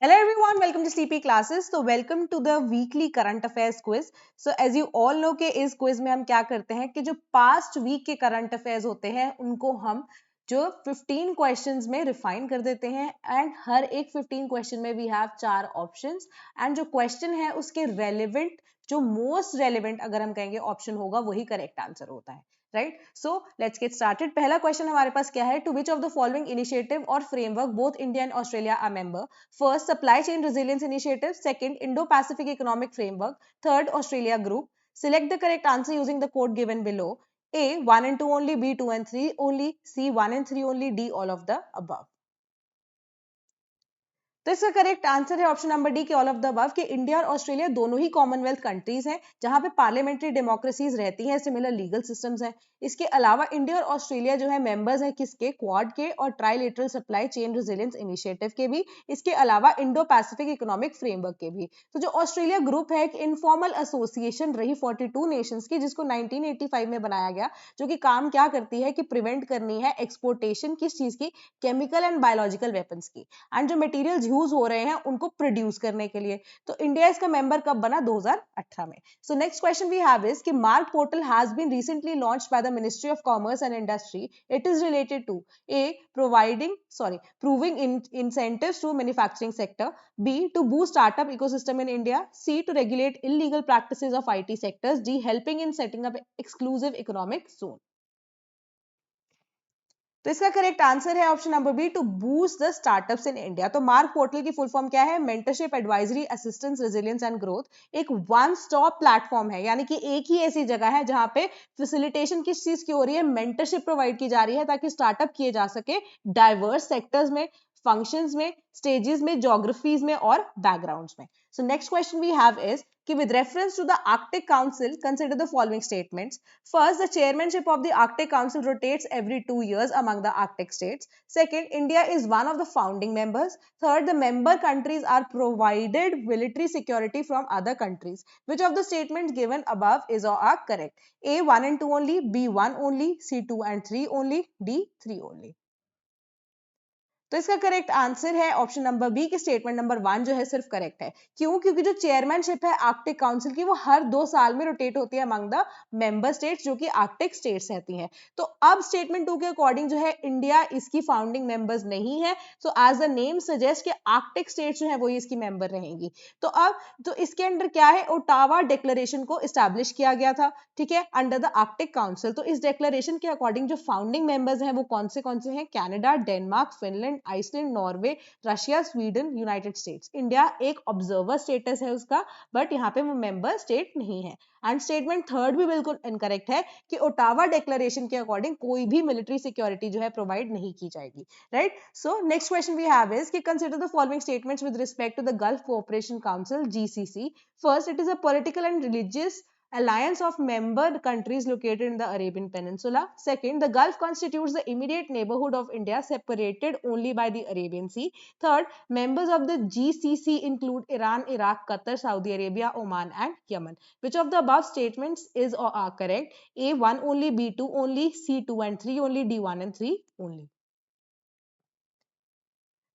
Hello everyone, welcome to Sleepy Classes. So welcome to the weekly current affairs quiz. So as you all know कि इस quiz में हम क्या करते हैं कि जो past week के current affairs होते हैं उनको हम जो 15 questions में refine कर देते हैं and हर एक 15 question में we have 4 options and जो question है उसके relevant जो most relevant अगर हम कहेंगे option होगा वही correct answer होता है. Right so let's get started. पहला क्वेश्चन हमारे पास क्या है? To which of the following initiative or framework both India and Australia are member? First, supply chain resilience initiative. Second, Indo-Pacific Economic Framework. Third, Australia Group. Select the correct answer using the code given below. A, 1 and 2 only. B, 2 and 3 only. C, 1 and 3 only. D, all of the above. तो इसका correct answer है option number D के all of the above कि India और Australia दोनों ही Commonwealth countries हैं जहां पे पार्लियामेंट्री डेमोक्रेसीज रहती हैं, सिमिलर लीगल सिस्टम्स हैं. इसके अलावा इंडिया और ऑस्ट्रेलिया जो है मेंबर्स हैं किसके? क्वाड के और trilateral supply chain resilience initiative के भी. इसके अलावा इंडो पैसिफिक इकोनॉमिक फ्रेमवर्क के भी. तो जो ऑस्ट्रेलिया ग्रुप है एक इनफॉर्मल एसोसिएशन रही 42 नेशंस की जिसको 1985 में बनाया गया, जो कि काम क्या करती है कि प्रिवेंट करनी है एक्सपोर्टेशन किस चीज की? केमिकल एंड बायोलॉजिकल वेपन्स की. एंड जो मटेरियल्स यूज हो रहे हैं उनको प्रोड्यूस करने के लिए. तो इंडिया इसका मेंबर कब बना? 2018 में. So next question we have is कि mark portal has been recently launched by the ministry of commerce and industry. It is related to a proving incentives to manufacturing sector. B, to boost startup ecosystem in India. C, to regulate illegal practices of IT sectors. D, helping in setting up exclusive economic zone. तो इसका correct answer है option number B, to boost the startups in India. तो MAARG portal की full form क्या है? Mentorship, advisory, assistance, resilience and growth. एक one stop platform है, यानी कि एक ही ऐसी जगह है जहां पे फैसिलिटेशन किस चीज की हो रही है? मेंटरशिप प्रोवाइड की जा रही है ताकि स्टार्टअप किए जा सके डाइवर्स सेक्टर्स में, फंक्शंस में, स्टेजेस में, ज्योग्राफीज में और बैकग्राउंड्स में. So next question we have is कि with reference to the Arctic Council, consider the following statements. First, the chairmanship of the Arctic Council rotates every 2 years among the Arctic states. Second, India is one of the founding members. Third, the member countries are provided military security from other countries. Which of the statements given above is or are correct? A, 1 and 2 only. B, 1 only. C, 2 and 3 only. D, 3 only. तो इसका correct answer है option number B की statement number 1 जो है सिर्फ correct है. क्यों? क्योंकि जो चेयरमैनशिप है आर्कटिक काउंसिल की वो हर 2 साल में रोटेट होती है अमंग द मेंबर स्टेट्स जो कि आर्कटिक स्टेट्स रहती हैं. तो अब स्टेटमेंट 2 के अकॉर्डिंग जो है इंडिया इसकी फाउंडिंग मेंबर्स नहीं है. So as the name suggest कि आर्कटिक स्टेट्स जो है वही इसकी मेंबर रहेंगी. तो इसके अंडर क्या है? ओटावा डिक्लेरेशन को इस्टेब्लिश किया गया था, ठीक है, अंडर द आर्कटिक काउंसिल. तो इस डिक्लेरेशन के अकॉर्डिंग जो फाउंडिंग मेंबर्स हैं वो कौन से हैं? Canada, Denmark, Finland, Iceland, Norway, Russia, Sweden, United States. India एक ऑब्जर्वर स्टेटस है उसका, बट यहाँ पे वो मेंबर स्टेट नहीं है. एंड स्टेटमेंट थर्ड भी बिल्कुल इनकरेक्ट है कि ओटावा डिक्लेरेशन के अकॉर्डिंग कोई भी मिलिट्री सिक्योरिटी जो है प्रोवाइड नहीं की जाएगी. Right. So next question we have is कि consider the following statements with respect to the Gulf Cooperation Council GCC. First, it is a political and religious alliance of member countries located in the Arabian Peninsula. Second, the Gulf constitutes the immediate neighborhood of India, separated only by the Arabian Sea. Third, members of the GCC include Iran, Iraq, Qatar, Saudi Arabia, Oman and Yemen. Which of the above statements is or are correct? A, 1 only. B, 2 only. C, 2 and 3 only. D, 1 and 3 only.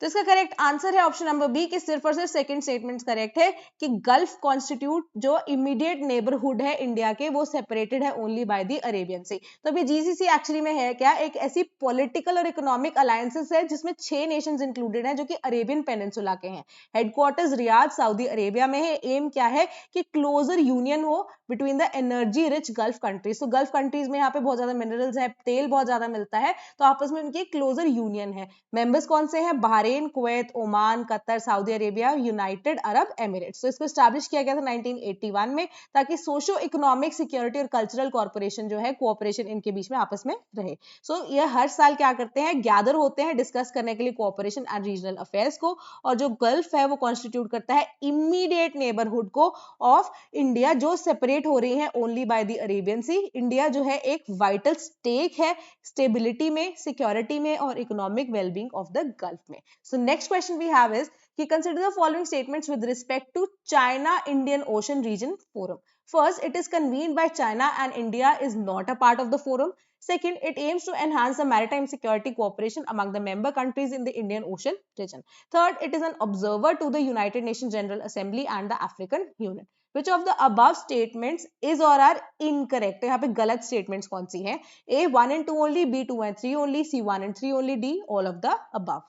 तो इसका correct answer है option number B कि सिर्फ और सिर्फ second statement correct है कि gulf constitute जो इमीडिएट नेबरहुड है इंडिया के वो सेपरेटेड है ओनली बाय द अरेबियन सी. तो अभी जीसीसी एक्चुअली में है क्या? एक ऐसी पॉलिटिकल और इकोनॉमिक अलायंसेस है जिसमें 6 नेशंस इंक्लूडेड हैं जो कि अरेबियन पेनिनसुला के हैं. हेडक्वार्टर्स रियाद सऊदी अरेबिया में है. एम क्या है कि क्लोजर यूनियन हो between the energy rich gulf countries. तो गल्फ कंट्रीज में यहाँ पे बहुत ज्यादा मिनरल्स है, तेल बहुत ज्यादा मिलता है, तो आपस में उनकी क्लोजर यूनियन है. मेंबर्स कौन से हैं? Bahrain, Kuwait, Oman, Qatar, Saudi Arabia, United Arab Emirates. तो इसको एस्टैब्लिश किया गया था 1981 में ताकि सोशो इकोनॉमिक सिक्योरिटी और कल्चरल कॉर्पोरेशन जो है कोऑपरेशन इनके बीच में आपस में रहे. सो ये हर साल क्या करते हैं? गैदर होते हैं डिस्कस करने के लिए कोऑपरेशन एंड रीजनल अफेयर्स को. और जो गल्फ है वो कॉन्स्टिट्यूट करता है इमीडिएट नेबरहुड को ऑफ इंडिया जो सेपरेट हो रही है only by the Arabian Sea. India जो है एक वाइटल स्टेक है स्टेबिलिटी में, सिक्योरिटी में और economic wellbeing of the Gulf में. So next question we have is consider the following statements with respect to China Indian Ocean Region Forum. First, it is convened by China and India is not a part of the forum. Second, it aims to enhance the maritime security cooperation among the member countries in the Indian Ocean region. Third, it is an observer to the United Nations General Assembly and the African Union. Which of the above statements is or are incorrect? तो यहाँ पे गलत statements कौन सी हैं? A 1 and 2 only, B 2 and 3 only, C 1 and 3 only, D all of the above.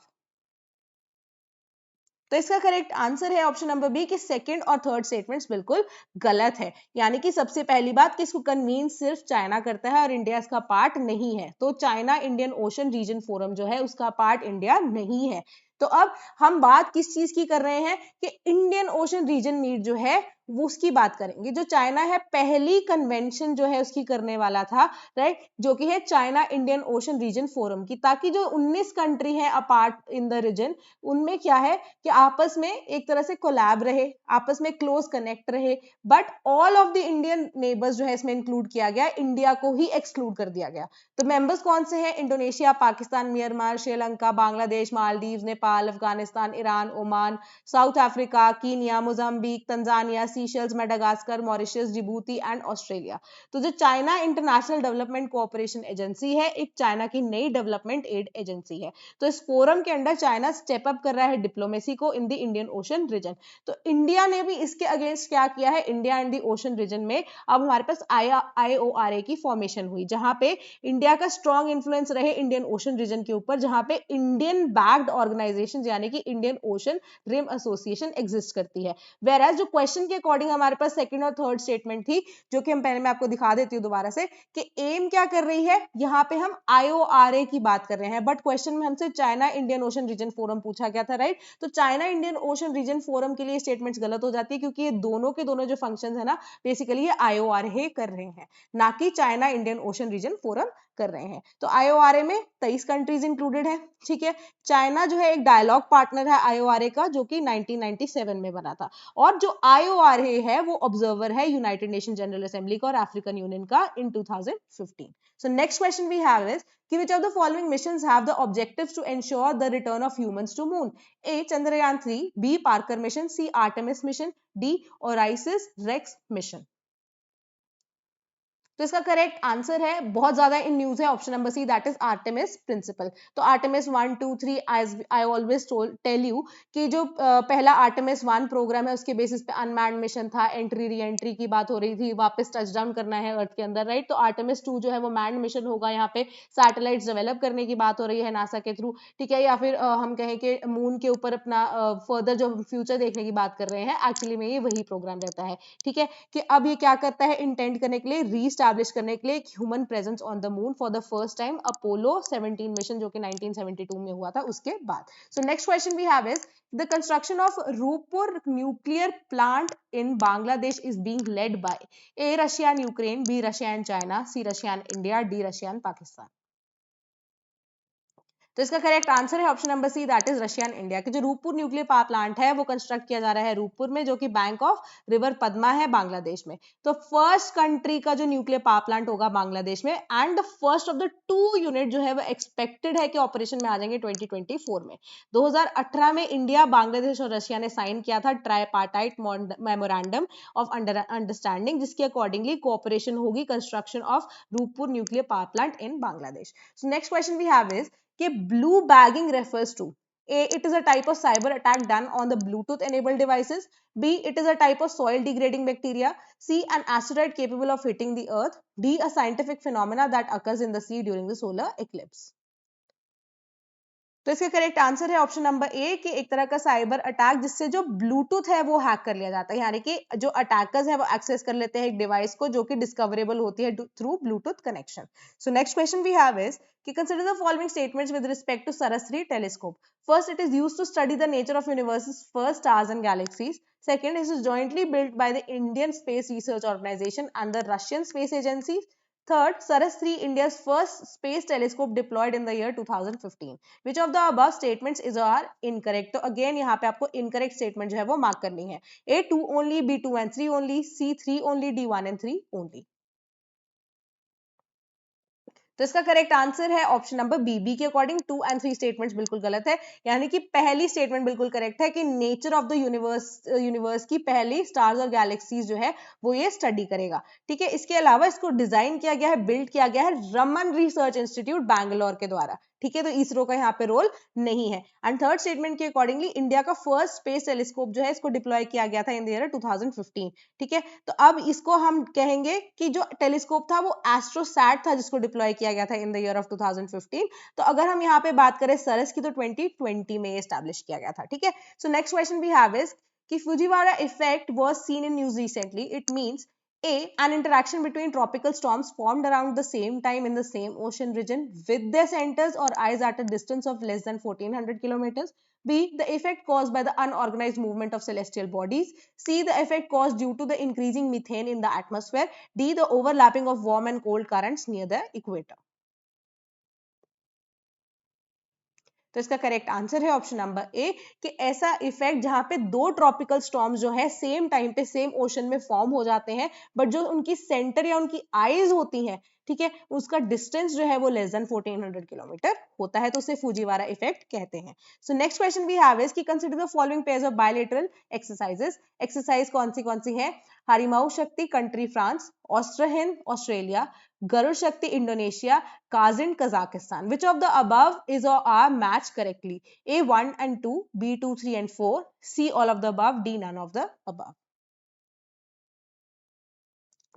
तो इसका correct answer है option number B कि सेकंड और थर्ड स्टेटमेंट्स बिल्कुल गलत है। यानी कि सबसे पहली बात कि इसको कन्वीन्स सिर्फ चाइना करता है और इंडिया इसका पार्ट नहीं है। तो China Indian Ocean Region Forum जो है उसका पार्ट इंडिया नहीं है। तो अब हम बात किस चीज की कर रहे हैं कि इंडियन ओशन रीजन मीट जो है वो उसकी बात करेंगे। जो चाइना है पहली कन्वेंशन जो है उसकी करने वाला था, राइट, जो कि है China Indian Ocean Region Forum की, ताकि जो 19 कंट्री है अपार्ट इन द रीजन उनमें क्या है कि आपस में एक तरह से कोलैब रहे, आपस में क्लोज कनेक्ट रहे, but all of the Indian neighbours जो है इसमें इंक्लूड किया गया, इंडिया को ही एक्सक्लूड कर दिया गया। तो मेंबर्स कौन से हैं? Indonesia, Pakistan, Myanmar, Sri Lanka, Bangladesh, Maldives, Nepal, Afghanistan, Iran, Oman, South Africa, Kenya, Mozambique, Tanzania, Seychelles, Madagascar, Mauritius, Djibouti and Australia. तो जो China International Development Cooperation Agency है एक चाइना की नई डेवलपमेंट एड एजेंसी है। तो इस फोरम के अंडर चाइना स्टेप अप कर रहा है डिप्लोमेसी को in the Indian Ocean region. तो इंडिया ने भी इसके अगेंस्ट क्या किया है? India and the ocean region में अब हमारे पास IORA की फॉर्मेशन हुई, जहां पे इंडिया का स्ट्रॉन्ग इन्फ्लुएंस रहे इंडियन ओशन रीजन के ऊपर, जहां पे इंडियन बैक्ड ऑर्गेनाइजेशन यानी कि Indian Ocean Rim Association exist करती है। वेयर एज जो क्वेश्चन के अकॉर्डिंग हमारे पास सेकंड और थर्ड स्टेटमेंट थी, जो कि हम पहले मैं आपको दिखा देती हूँ दोबारा से, कि एम क्या कर रही है, यहाँ पे हम IORA की बात कर रहे हैं, बट क्वेश्चन में हमसे China Indian Ocean Region Forum पूछा गया था, राइट। तो China Indian Ocean Region Forum के लिए स्टेटमेंट्स गलत हो जाती है, क्योंकि ये दोनों के दोनों जो फंक्शन है ना बेसिकली ये IORA कर रहे हैं, ना कि China Indian Ocean Region Forum कर रहे हैं। तो IORA में 23 कंट्रीज इंक्लूडेड है, ठीक है। चाइना जो है एक डायलॉग पार्टनर है IORA का, जो कि 1997 में बना था, और जो IORA है वो ऑब्जर्वर है यूनाइटेड नेशन जनरल असेंबली का और अफ्रीकन यूनियन का इन 2015। So next question we have is, which of the following missions have the objectives to ensure the return of humans to moon? A. Chandrayaan 3, B. Parker mission, C. Artemis mission, D. OSIRIS-REx mission। तो इसका correct answer है, बहुत ज्यादा in news है, option number C, that is Artemis principle. तो Artemis 1 2 3 I always tell you कि जो पहला आर्टेमिस 1 प्रोग्राम है उसके बेसिस पे अनमैन्ड मिशन था, एंट्री री एंट्री की बात हो रही थी, वापस टच डाउन करना है अर्थ के अंदर, राइट। तो आर्टेमिस 2 जो है वो मैन्ड मिशन होगा, यहाँ पे सैटेलाइट्स डेवलप करने की बात हो रही है नासा के थ्रू, ठीक है, या फिर हम कहें कि मून के ऊपर अपना फर्दर जो फ्यूचर देखने की बात कर रहे हैं, एक्चुअली में ये वही प्रोग्राम रहता है, ठीक है। कि अब ये क्या करता है, इंटेंड करने के लिए, रीस्टैब्लिश करने के लिए human presence on the moon for the first time, Apollo 17 mission जो कि 1972 में हुआ था उसके बाद। So next question we have is, the construction of Rooppur nuclear plant in Bangladesh is being led by a Russia and Ukraine, B Russia and China, C Russia and India, D Russia and Pakistan. तो इसका correct answer है option number C, that is Russia and India. कि जो Rooppur nuclear power plant है वो construct किया जा रहा है रूपपुर में, जो कि बैंक ऑफ रिवर पद्मा है बांग्लादेश में। तो फर्स्ट कंट्री का जो न्यूक्लियर पावर प्लांट होगा बांग्लादेश में, and the first of the 2 unit जो है वो एक्सपेक्टेड है कि ऑपरेशन में आ जाएंगे 2024 में। 2018 में इंडिया, बांग्लादेश और रशिया ने साइन किया था ट्राइपार्टाइट मेमोरेंडम ऑफ अंडरस्टैंडिंग, जिसके अकॉर्डिंगली कोऑपरेशन होगी construction of Rooppur nuclear power plant in Bangladesh. So next question we have is कि blue bagging refers to A. It is a type of cyber attack done on the Bluetooth enabled devices. B. It is a type of soil degrading bacteria. C. An asteroid capable of hitting the earth. D. A scientific phenomena that occurs in the sea during the solar eclipse. तो इसका correct answer है option number A, कि एक तरह का cyber attack जिससे जो Bluetooth है वो हैक कर लिया जाता है, यानी कि जो अटैकर्स है वो एक्सेस कर लेते हैं एक डिवाइस को जो कि डिस्कवरेबल होती है through Bluetooth connection. So next question we have is कि consider the following statements with respect to SARAS 3 telescope. First, it is used to study the nature of universes, first stars and galaxies. Second, it is jointly built by the Indian Space Research Organization and the Russian Space Agency. Third, Saras 3, India's first space telescope deployed in the year 2015. Which of the above statements is or incorrect? तो again यहाँ पे आपको incorrect statement जो है वो mark करनी है। A 2 only, B 2 and 3 only, C 3 only, D 1 and 3 only. तो इसका करेक्ट आंसर है ऑप्शन नंबर बी के अकॉर्डिंग 2 एंड 3 स्टेटमेंट्स बिल्कुल गलत है, यानी कि पहली स्टेटमेंट बिल्कुल करेक्ट है कि नेचर ऑफ द यूनिवर्स की पहली स्टार्स और गैलेक्सीज जो है वो ये स्टडी करेगा। ठीक है, इसके अलावा इसको डिजाइन किया गया है, बिल्ड किया गया है रमन रिसर्च इंस्टीट्यूट बैंगलोर के द्वारा। ठीक है, तो इसरो का यहाँ पे रोल नहीं है। एंड थर्ड स्टेटमेंट के अकॉर्डिंगली इंडिया का फर्स्ट स्पेस टेलीस्कोप जो है इसको डिप्लॉय किया गया था इन द ईयर 2015। ठीक है, तो अब इसको हम कहेंगे कि जो टेलीस्कोप था वो एस्ट्रोसैट था जिसको डिप्लॉय किया गया था इन द ईयर ऑफ 2015। तो अगर हम यहाँ पे बात करें सरस की तो 2020 में एस्टैब्लिश किया गया था। ठीक है, so next question we have is कि Fujiwara effect was seen in news recently. It means A, an interaction between tropical storms formed around the same time in the same ocean region with their centers or eyes at a distance of less than 1400 kilometers. B, the effect caused by the unorganized movement of celestial bodies. C, the effect caused due to the increasing methane in the atmosphere. D, the overlapping of warm and cold currents near the equator. तो इसका correct answer है option number A कि ऐसा effect जहां पे दो tropical storms जो है सेम टाइम पे सेम ओशन में फॉर्म हो जाते हैं, बट जो उनकी सेंटर या उनकी आईज होती हैं, ठीक है, उसका डिस्टेंस जो है वो लेस देन 1400 किलोमीटर होता है, तो उसे फुजीवारा इफेक्ट कहते हैं। So next question we have is कि consider the following pairs of bilateral exercises. Exercise कौन सी है? Harimau Shakti country France, Austra Hind Australia, Garuda Shakti Indonesia, Kazin, Kazakhstan. Which of the above is or are matched correctly? A 1 and 2, B 2, 3 and 4, C all of the above, D none of the above.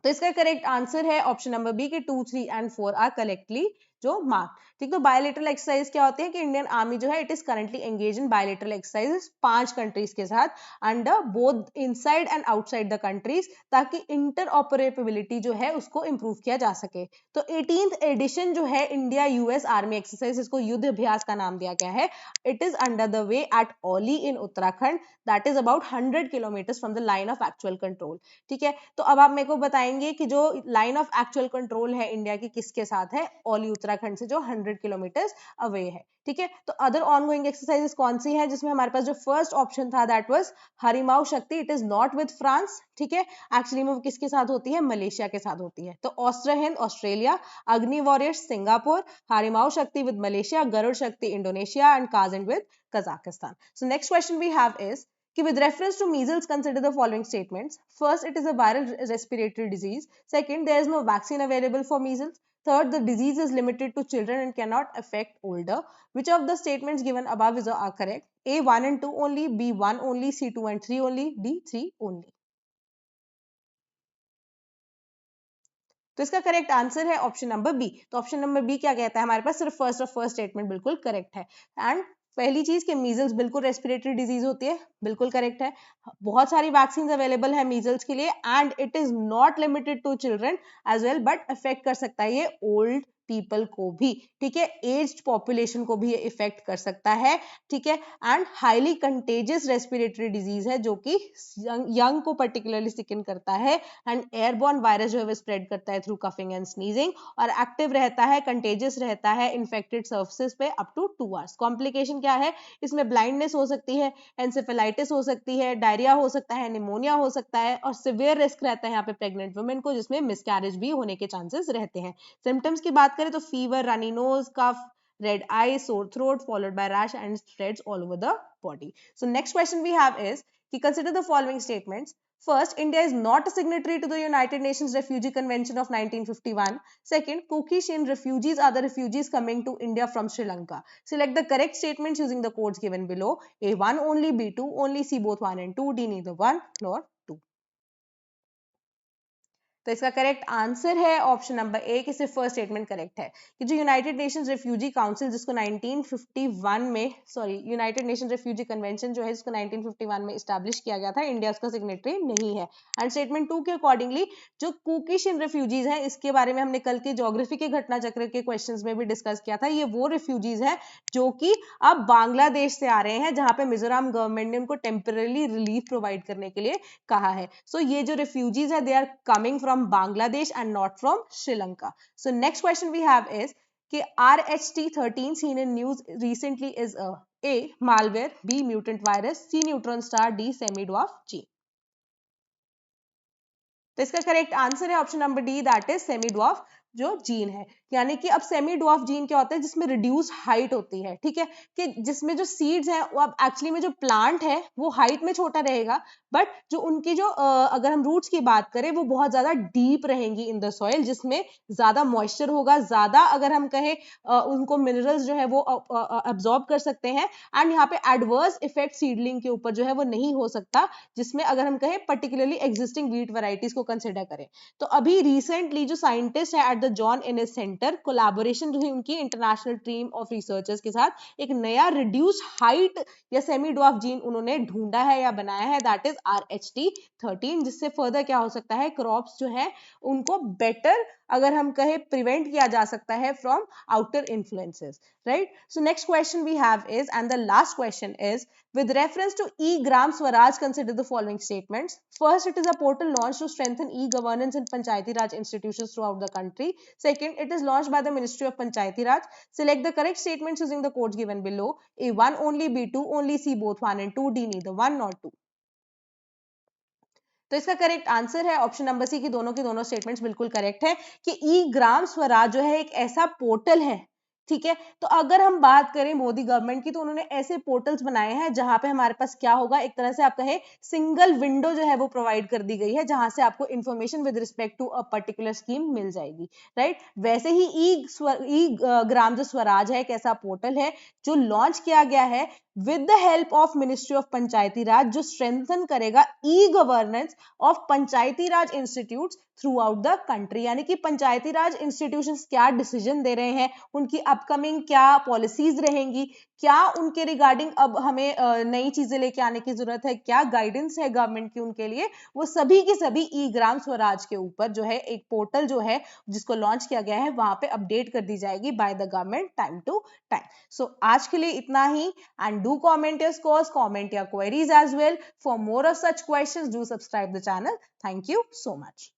तो इसका correct answer है option number B के 2, 3 and 4 are correctly जो mark. ठीक, तो bilateral exercise क्या होते हैं कि इंडियन आर्मी जो है it is currently engage in bilateral exercises 5 countries के साथ under both inside and outside the countries, ताकि इंटर ऑपरेबिलिटी जो है उसको इंप्रूव किया जा सके। तो 18th एडिशन जो है इंडिया यूएस आर्मी एक्सरसाइज, इसको युद्ध अभ्यास का नाम दिया गया है। It is under the way at Auli in Uttarakhand, that is about 100 kilometres from the line of actual control. ठीक है, तो अब आप मेरे को बताएंगे कि जो लाइन ऑफ एक्चुअल कंट्रोल है इंडिया की किसके साथ है? ओली उत्तराखंड से जो 100 किलोमीटर्स अवे है। ठीक है, तो अदर ऑनगोइंग एक्सरसाइजेस कौन सी है जिसमें हमारे पास जो फर्स्ट ऑप्शन था दैट वाज हरिमाऊ शक्ति, it is not with France. ठीक है, एक्चुअली में वो किसके साथ होती है? मलेशिया के साथ होती है। तो Austra Hind Australia, Agni warriors Singapore, Harimau Shakti with Malaysia, Garuda Shakti Indonesia and Kazind with Kazakhstan. So next question we have is with reference to measles, consider the following statements. First, it is a viral respiratory disease. Second, there is no vaccine available for measles. Third, the disease is limited to children and cannot affect older. Which of the statements given above is are correct? A 1 and 2 only, B 1 only, C 2 and 3 only, D 3 only. तो इसका correct answer है option number B. तो option number B क्या कहता है? हमारे पास सिर्फ first statement बिल्कुल करेक्ट है। एंड पहली चीज के मीजल्स बिल्कुल रेस्पिरेटरी डिजीज होती है, बिल्कुल करेक्ट है। बहुत सारी वैक्सीन अवेलेबल है मीजल्स के लिए and it is not limited to children as well, but affect कर सकता है ये ओल्ड पीपल को भी। ठीक है, एज्ड पॉपुलेशन को भी ये इफेक्ट कर सकता है। ठीक है, and highly contagious respiratory disease है जो कि यंग को पर्टिकुलरली सिकन करता है एंड एयरबॉर्न वायरस जो है स्प्रेड करता है थ्रू कफिंग एंड स्नीजिंग, और एक्टिव रहता है, कंटेजियस रहता है इन्फेक्टेड सर्फेसिस पे अप टू 2 आवर्स। कॉम्प्लिकेशन क्या है इसमें? ब्लाइंडनेस हो सकती है, एंसेफेलाइटिस हो सकती है, डायरिया हो सकता है, निमोनिया हो सकता है, और सिवियर रिस्क रहता है यहाँ पे प्रेग्नेंट वुमेन को, जिसमें मिसकैरेज भी होने के चांसेस रहते हैं। सिम्टम्स की बात करें तो fever, runny nose, cough, red eye, sore throat, followed by rash and spreads all over the body. So next question we have is, consider the following statements. First, India is not a signatory to the United Nations Refugee Convention of 1951. Second, Kukishin refugees are the refugees coming to India from Sri Lanka. Select the correct statements using the codes given below. A 1 only, B 2 only, C both 1 and 2, D neither 1 nor 2. तो इसका correct answer है option number A कि सिर्फ first statement correct है कि जो United Nations refugee council जिसको 1951 में यूनाइटेड नेशंस रिफ्यूजी कन्वेंशन जो है जिसको 1951 में एस्टैब्लिश किया गया था, इंडिया उसका सिग्नेटरी नहीं है। एंड स्टेटमेंट 2 के अकॉर्डिंगली जो कुकीशियन रिफ्यूजीज हैं, इसके बारे में हमने कल के ज्योग्राफी के घटना चक्र के क्वेश्चंस में भी डिस्कस किया था, ये वो रिफ्यूजीज हैं जो कि अब बांग्लादेश से आ रहे हैं, जहां पे मिजोरम गवर्नमेंट ने उनको टेम्पररी रिलीफ प्रोवाइड करने के लिए कहा है। सो ये जो रिफ्यूजीज है they are coming from Bangladesh and not from Sri Lanka. So next question we have is कि RHT-13 seen in news recently is A malware, B mutant virus, C neutron star, D semi-dwarf gene. तो इसका correct answer है option number D, that is semi dwarf जो gene है। यानी कि अब semi dwarf gene क्या होता है, जिसमें रिड्यूस हाइट होती है, ठीक है, कि जिसमें जो सीड्स हैं वो अब एक्चुअली में जो प्लांट है वो हाइट में छोटा रहेगा, बट जो उनकी जो अगर हम रूट्स की बात करें वो बहुत ज्यादा डीप रहेंगी इन द सॉइल, जिसमें ज्यादा मॉइस्चर होगा, ज्यादा अगर हम कहें उनको मिनरल्स जो है वो अब्सॉर्ब कर सकते हैं, एंड यहाँ पे एडवर्स इफेक्ट सीडलिंग के ऊपर जो है वो नहीं हो सकता, जिसमें अगर हम कहें पर्टिकुलरली एग्जिस्टिंग वीट वैरायटीज को कंसिडर करें। तो अभी रिसेंटली जो साइंटिस्ट है at the John Innes centre, collaboration जो है उनकी इंटरनेशनल टीम ऑफ रिसर्चर्स के साथ, एक नया रिड्यूस हाइट या सेमी ड्वार्फ जीन उन्होंने ढूंढा है या बनाया है, दैट इज RH13, जिससे फर्दर क्या हो सकता है, क्रॉप्स जो है उनको बेटर अगर हम कहें प्रिवेंट किया जा सकता है from outer influences, right? So next question we have is, and the last question is, with reference to e-Gram Swaraj, consider the following statements. First, it is a portal launched to strengthen e-governance in Panchayati Raj institutions throughout the country. Second, it is launched by the Ministry of Panchayati Raj. Select the correct statements using the codes given below. A1 only, B2 only, C both 1 and 2, D neither 1 nor 2. तो इसका correct answer है option number सी, की दोनों statements बिल्कुल correct है, कि ई-ग्राम स्वराज जो है एक ऐसा पोर्टल है, ठीक है। तो अगर हम बात करें मोदी गवर्नमेंट की, तो उन्होंने ऐसे पोर्टल्स बनाए हैं जहां पे हमारे पास क्या होगा, एक तरह से आप कहें सिंगल विंडो जो है वो प्रोवाइड कर दी गई है, जहां से आपको information with respect to a particular scheme मिल जाएगी, राइट। वैसे ही ई ग्राम जो स्वराज है एक ऐसा पोर्टल है जो लॉन्च किया गया है with the help of ministry of Panchayati Raj, जो स्ट्रेंथन करेगा e governance of Panchayati Raj institutes throughout the country. यानी कि पंचायती राज इंस्टीट्यूशंस क्या डिसीजन दे रहे हैं, उनकी अपकमिंग क्या पॉलिसीज रहेंगी, क्या उनके रिगार्डिंग अब हमें नई चीजें लेके आने की जरूरत है, क्या गाइडेंस है गवर्नमेंट की उनके लिए, वो सभी की सभी ई ग्राम स्वराज के ऊपर जो है एक पोर्टल जो है जिसको लॉन्च किया गया है वहां पे अपडेट कर दी जाएगी by the government time to time. सो आज के लिए इतना ही, and do comment your scores, comment your queries as well. For more of such questions, do subscribe the channel. Thank you so much.